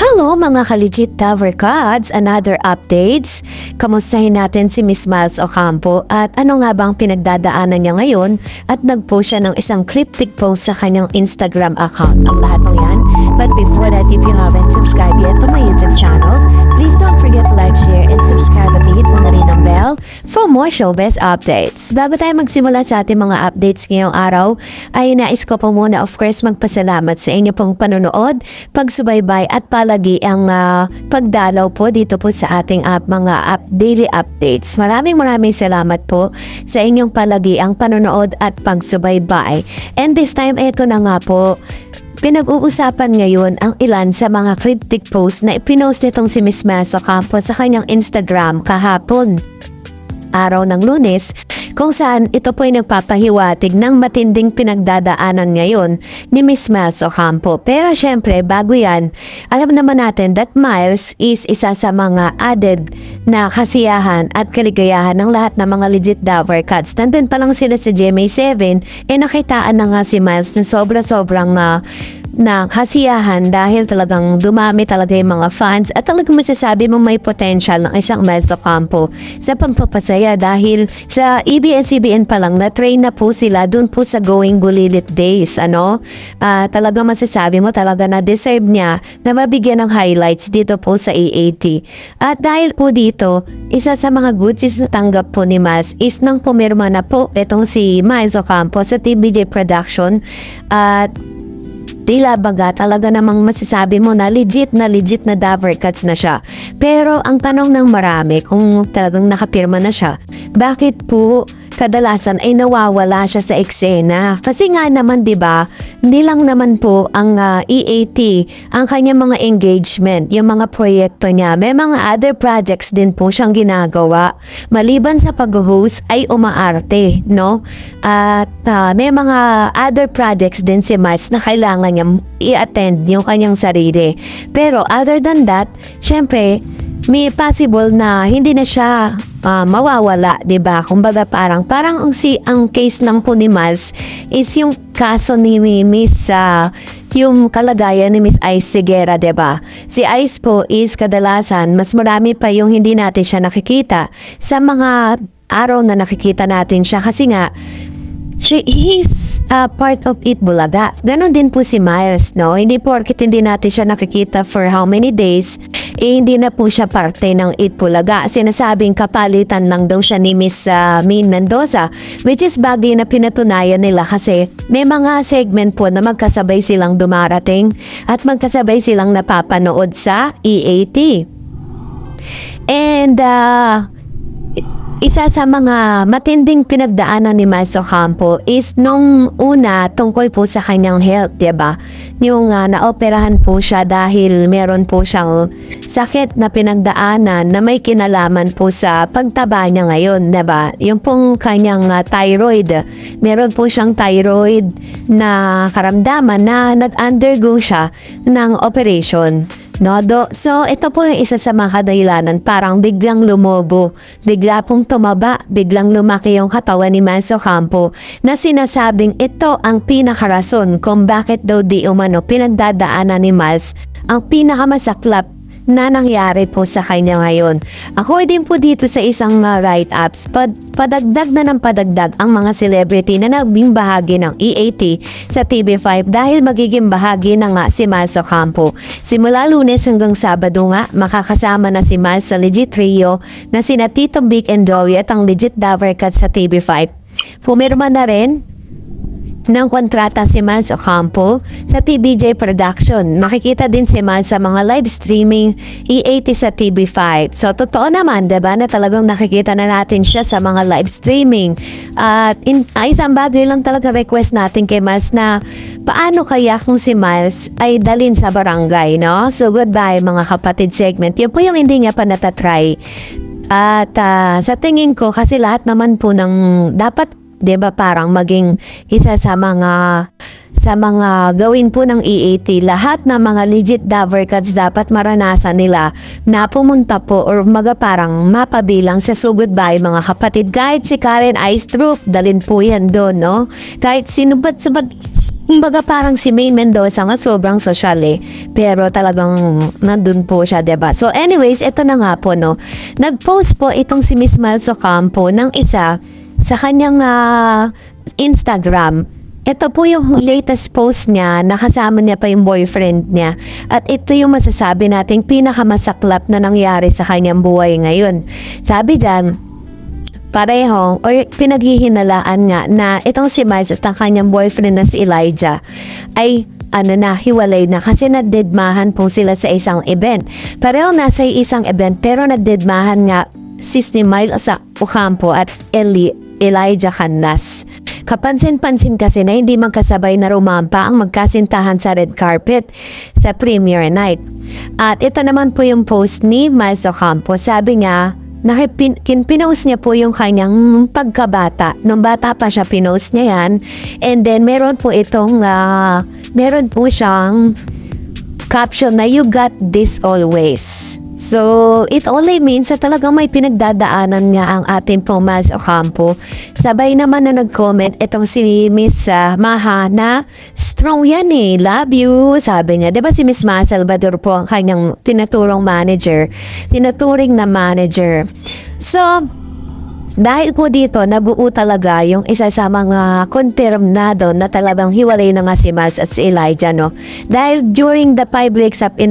Hello mga ka-legit Tower Cards, another updates. Kamustahin natin si Miss Miles Ocampo at ano nga bang pinagdadaanan niya ngayon at nag-post siya ng isang cryptic post sa kanyang Instagram account. Ang lahat ng yan. But before that, if you haven't subscribed yet to my YouTube channel, please don't forget to like, share, and subscribe at hit mo na rin ang bell for more showbiz updates. Bago tayo magsimula sa ating mga updates ngayong araw, ay nais ko po muna of course magpasalamat sa inyo pong panonood, pagsubaybay at palagi ang pagdalaw po dito po sa ating mga daily updates. Maraming salamat po sa inyong palagi ang panonood at pagsubaybay. And this time, eto na nga po, pinag-uusapan ngayon ang ilan sa mga cryptic posts na ipinost nitong si Miss Miles Ocampo sa kanyang Instagram kahapon, araw ng Lunes, kung saan ito po ay nagpapahiwatig ng matinding pinagdadaanan ngayon ni Miss Miles Ocampo. Pero syempre, bago yan, alam naman natin that Miles is isa sa mga added na kasiyahan at kaligayahan ng lahat ng mga legit Dower Cats. Nandun pa lang sila sa GMA7, nakitaan na nga si Miles na sobrang na kasiyahan dahil talagang dumami talaga yung mga fans at talagang masasabi mo may potential ng isang Miles Ocampo sa pagpapasaya dahil sa ABS-CBN pa lang na-train na po sila dun po sa Going Bulilit Days. Talagang masasabi mo talaga na deserve niya na mabigyan ng highlights dito po sa AAT. At dahil po dito, isa sa mga goodies na tanggap po ni Miles is nang pumirma na po itong si Miles Ocampo sa TBJ Production at tila baga talaga namang masasabi mo na legit na Dower Cats na siya. Pero ang tanong ng marami kung talagang nakapirma na siya, bakit po kadalasan ay nawawala siya sa eksena? Kasi nga naman 'di ba, hindi lang naman po ang EAT ang kanyang mga engagement, yung mga proyekto niya. May mga other projects din po siyang ginagawa. Maliban sa pag-host ay umaarte, no? At may mga other projects din si Miles na kailangan niya i-attend yung kanyang sarili. Pero other than that, syempre, may possible na hindi na siya mawawala, 'di ba? Kumbaga parang ang case lang po ni Miles is yung kaso ni Miss yung kalagayan ni Miss Ice Seguera, 'di ba? Si Ice po is kadalasan mas marami pa yung hindi natin siya nakikita sa mga araw na nakikita natin siya kasi nga he's part of Eat Bulaga. Ganon din po si Miles, no? Hindi porket hindi natin siya nakikita for how many days, hindi na po siya parte ng Eat Bulaga. Sinasabing kapalitan lang daw siya ni Miss Min Mendoza, which is bagay na pinatunayan nila kasi may mga segment po na magkasabay silang dumarating at magkasabay silang napapanood sa EAT. And isa sa mga matinding pinagdaanan ni Miles Ocampo is nung una tungkol po sa kanyang health, 'di ba? Yung naoperahan po siya dahil meron po siyang sakit na pinagdaanan na may kinalaman po sa pagtaba niya ngayon, 'di ba? Yung pong kanyang thyroid. Meron po siyang thyroid na karamdaman na nag-undergo siya ng operation. So, ito po yung isa sa mga kadahilanan, parang biglang lumobo, bigla pong tumaba, biglang lumaki yung katawan ni Miles Ocampo na sinasabing ito ang pinakarason kung bakit daw di umano pinagdadaanan ni Miles ang pinakamasaklap na nangyari po sa kanya ngayon. According po dito sa isang write-ups, padagdag na ng padagdag ang mga celebrity na naging bahagi ng EAT sa TV5 dahil magiging bahagi na nga si Miles Ocampo. Simula Lunes hanggang Sabado nga, makakasama na si Miles sa legit trio na sina Tito Big and Joey at ang legit Dower Cats sa TV5. Pumirma na rin ng kontrata si Miles Ocampo sa TBJ Production. Makikita din si Miles sa mga live streaming EAT sa TV5. So, totoo naman, diba, na talagang nakikita na natin siya sa mga live streaming. At isang bagay lang talaga request natin kay Miles na paano kaya kung si Miles ay dalin sa barangay, no? So, goodbye mga kapatid segment. Yun po yung hindi niya pa natatry. At sa tingin ko, kasi lahat naman po ng dapat 'di ba parang maging isa sa mga sa mga gawin po ng EAT. Lahat ng mga legit Daver Cats dapat maranasan nila na pumunta po or parang mapabilang sa sugod bahay mga kapatid. Kahit si Karen Ice Troop, dalin po yan doon, no? Kahit sino kumbaga parang si May Mendoza nga sobrang sosyal eh. Pero talagang nandun po siya, diba? So anyways, ito na nga po, no? Nag-post po itong si Miss Miles Ocampo ng isa sa kanyang Instagram. Ito po yung latest post niya, nakasama niya pa yung boyfriend niya. At ito yung masasabi nating pinakamasaklap na nangyari sa kanyang buhay ngayon. Sabi dyan, pareho o pinaghihinalaan nga na itong si Miles at ang kanyang boyfriend na si Elijah ay hiwalay na kasi nagdedmahan po sila sa isang event. Pareho nasa isang event pero nagdedmahan nga si Miles Ocampo at Elijah Canlas. Kapansin-pansin kasi na hindi magkasabay na rumampa ang magkasintahan sa red carpet sa premiere night. At ito naman po yung post ni Miles Ocampo. Sabi niya, pinost niya po yung kanyang pagkabata. Nung bata pa siya, pinost niya yan. And then, meron po siyang caption na you got this always. So, it only means na talagang may pinagdadaanan nga ang ating pong Miles Ocampo. Sabay naman na nag-comment itong si Miss Maha na strong yan eh, love you, sabi niya. Diba si Miss Maha Salvador po ang kanyang tinuturing na manager. So, dahil po dito, nabuo talaga yung isa sa mga confirmado na talagang hiwalay na nga si Miles at si Elijah, no? Dahil during the 5 breaks up in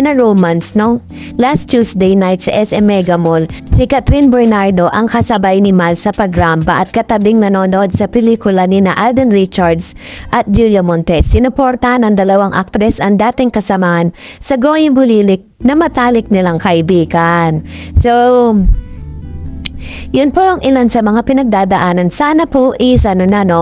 a romance, no? Last Tuesday night sa SM Mega Mall, si Catherine Bernardo ang kasabay ni Miles sa pagrampa at katabing nanonood sa pelikula ni na Alden Richards at Julia Montes. Sinuporta ng dalawang aktres ang dating kasamahan sa Going Bulilik na matalik nilang kaibigan. So, yun po ang ilan sa mga pinagdadaanan. Sana po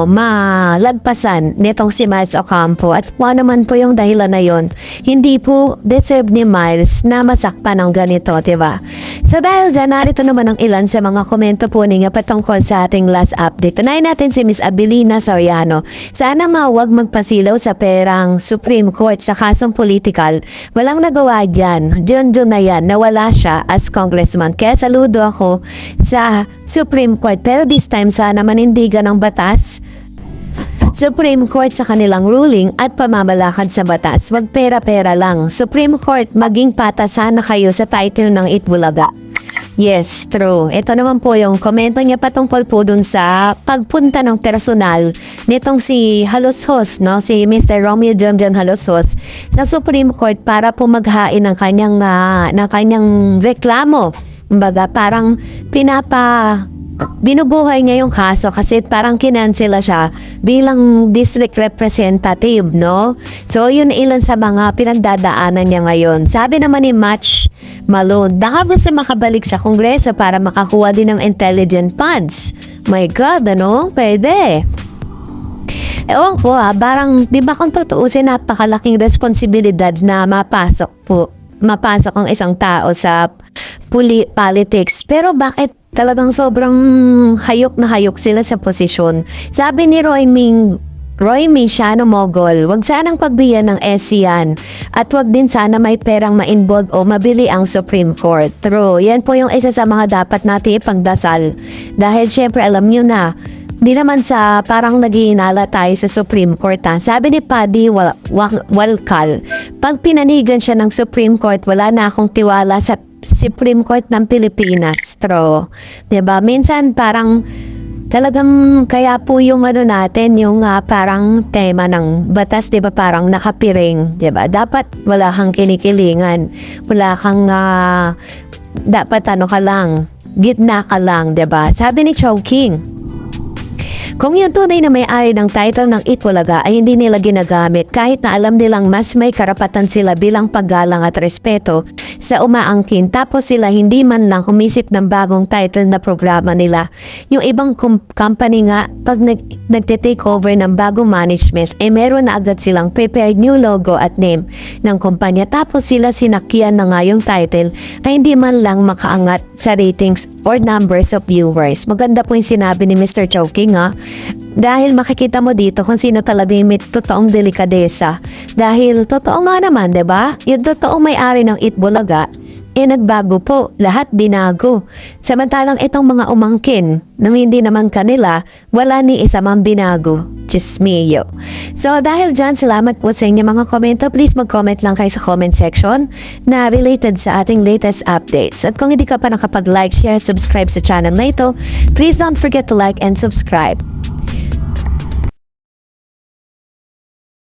malagpasan nitong si Miles Ocampo at kung naman po yung dahilan na yun, hindi po deserve ni Miles na masakpan ng ganito, diba? So dahil dyan, narito naman ang ilan sa mga komento po ninyo patungkol sa ating last update. Tunayin natin si Miss Abilina Soriano. Sana nga huwag magpasilaw sa perang Supreme Court sa kasong political. Walang nagawa dyan. Diyon na yan. Nawala siya as congressman. Kaya saludo ako sa Supreme Court. Pero this time sana manindigan ng batas Supreme Court sa kanilang ruling at pamamalakad sa batas. Wag pera-pera lang. Supreme Court, maging patas sana kayo sa title ng Itbulaga. Yes, true. Ito naman po yung komento niya patungkol po dun sa pagpunta ng personal nitong si Halosos, no? Si Mr. Romeo John Halosos sa Supreme Court para po maghain ng kanyang reklamo. Kumbaga, parang binubuhay niya yung kaso kasi parang kinansela siya bilang district representative, no? So, yun ilan sa mga pinagdadaanan niya ngayon. Sabi naman ni Match Malone, baka gusto makabalik sa Kongreso para makakuha din ng intelligent funds. My God, ano? Pwede. Ewan ko parang, di ba kung tutuusin, napakalaking responsibilidad na mapasok ang isang tao sa politics. Pero bakit talagang sobrang hayok na hayok sila sa posisyon? Sabi ni Roy Miciano Mogol, wag sanang pagbigyan ng SC yan. At wag din sana may perang ma-involve o mabili ang Supreme Court. True, yan po yung isa sa mga dapat natin ipagdasal. Dahil syempre alam nyo na, di naman sa parang naghihinala tayo sa Supreme Court. Sabi ni Paddy Walcal, pag pinanigan siya ng Supreme Court, wala na akong tiwala sa Supreme Court ng Pilipinas. True. Diba? Minsan parang talagang kaya po yung natin, yung parang tema ng batas, diba, parang nakapiring. Diba? Dapat wala kang kinikilingan. Wala kang dapat ka lang, gitna ka lang, diba? Sabi ni Chowking, kung yung tunay na may-ari ng title ng Itbulaga ay hindi nila ginagamit kahit na alam nilang mas may karapatan sila bilang paggalang at respeto sa umaangkin, tapos sila hindi man lang humisip ng bagong title na programa nila. Yung ibang company nga, pag nagte-take over ng bagong management, meron na agad silang prepared new logo at name ng kumpanya, tapos sila sinakyan na nga yung title ay hindi man lang makaangat sa ratings or numbers of viewers. Maganda po yung sinabi ni Mr. Chowking Dahil makikita mo dito kung sino talaga yung may totoong delikadesa. Dahil totoo nga naman, 'di ba? Yung totoong may-ari ng Itbulaga, nagbago po, lahat binago. Samantalang itong mga umangkin, nang hindi naman kanila, wala ni isa mang binago. Diyos mio. So dahil dyan, salamat po sa inyo mga komento. Please mag-comment lang kayo sa comment section na related sa ating latest updates. At kung hindi ka pa nakapag-like, share, at subscribe sa channel na ito, please don't forget to like and subscribe.